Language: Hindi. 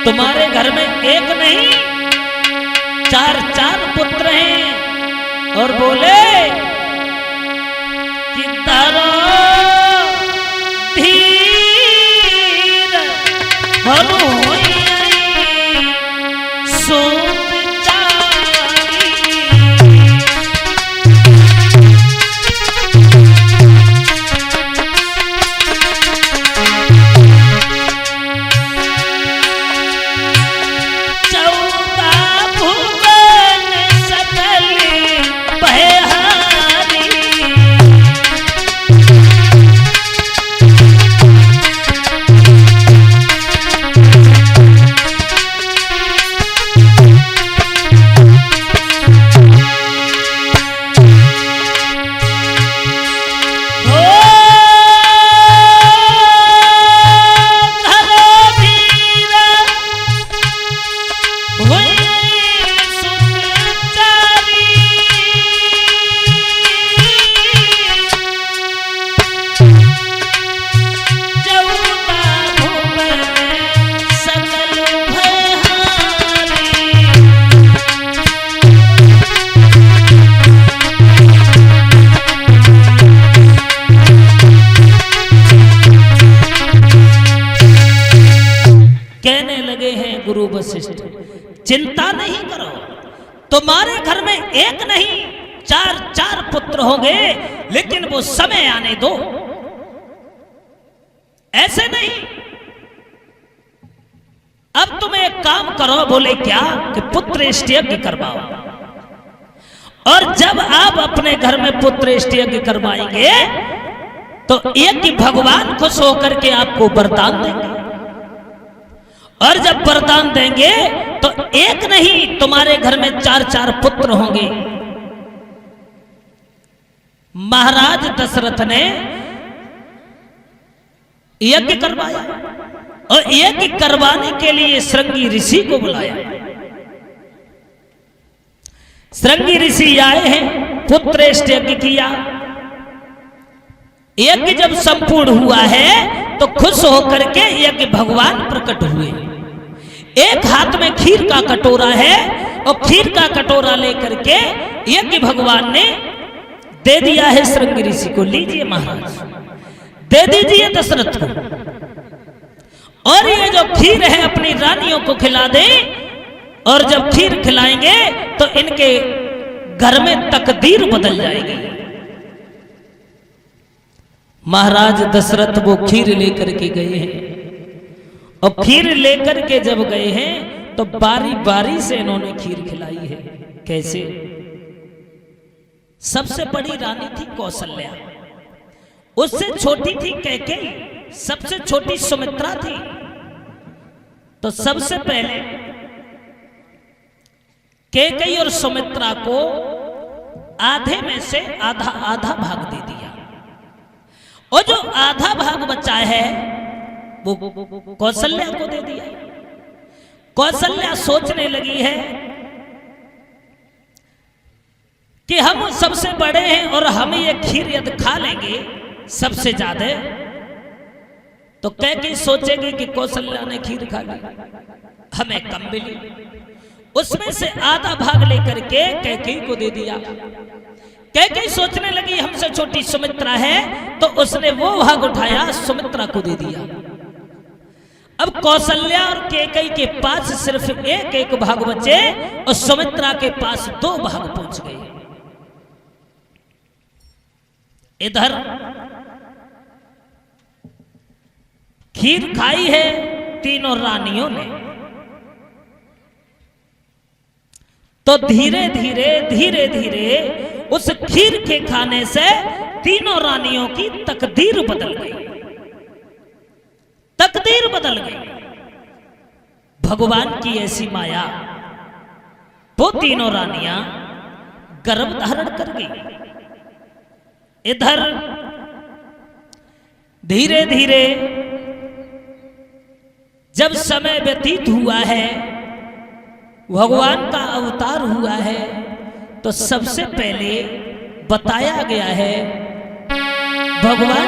तुम्हारे घर में एक नहीं चार चार पुत्र हैं। और बोले कि धरो धीर भलो गुरु वशिष्ठ, चिंता नहीं करो, तुम्हारे घर में एक नहीं चार चार पुत्र होंगे, लेकिन वो समय आने दो। ऐसे नहीं। अब तुम एक काम करो। बोले क्या? कि पुत्रेष्टि यज्ञ करवाओ। और जब आप अपने घर में पुत्रेष्टि यज्ञ करवाएंगे तो यज्ञ भगवान खुश होकर के आपको वरदान देंगे। और जब वरदान देंगे तो एक नहीं तुम्हारे घर में चार चार पुत्र होंगे। महाराज दशरथ ने यज्ञ करवाया और यज्ञ करवाने के लिए श्रृंगी ऋषि को बुलाया। श्रृंगी ऋषि आए हैं, पुत्रेष्टि यज्ञ किया। यज्ञ जब संपूर्ण हुआ है तो खुश होकर के यज्ञ भगवान प्रकट हुए। एक हाथ में खीर का कटोरा है और खीर का कटोरा लेकर के यज्ञ भगवान ने दे दिया है श्रृंगी ऋषि को। लीजिए महाराज, दे दीजिए दशरथ को। और ये जो खीर है अपनी रानियों को खिला दें। और जब खीर खिलाएंगे तो इनके घर में तकदीर बदल जाएगी। महाराज दशरथ वो खीर लेकर के गए हैं। और खीर लेकर के जब गए हैं तो बारी बारी से इन्होंने खीर खिलाई है। कैसे? सबसे बड़ी रानी थी कौशल्या, उससे छोटी थी कैकेयी, सबसे छोटी सुमित्रा थी। तो सबसे पहले कैकेयी और सुमित्रा को आधे में से आधा आधा भाग दे दिया। और जो आधा भाग बचा है वो कौशल्या को दे दिया। कौशल्या सोचने लगी है कि हम सबसे बड़े हैं और हम ये खीर यदि खा लेंगे सबसे ज्यादा, तो कैकेयी सोचेगी कि कौशल्या ने खीर खा ली, हमें कम मिली। उसमें से आधा भाग लेकर के कैकेयी को दे दिया। कैकेयी सोचने लगी हमसे छोटी सुमित्रा है, तो उसने वो भाग उठाया सुमित्रा को दे दिया। अब कौशल्या और कैकेयी के पास सिर्फ एक एक भाग बचे और सुमित्रा के पास दो भाग पहुंच गए। इधर खीर खाई है तीनों रानियों ने, तो धीरे धीरे धीरे धीरे उस खीर के खाने से तीनों रानियों की तकदीर बदल गई। तकदीर बदल गई। भगवान की ऐसी माया, वो तीनों रानियां गर्भ धारण कर गई। इधर धीरे धीरे जब समय व्यतीत हुआ है, भगवान का अवतार हुआ है, तो सबसे पहले बताया गया है भगवान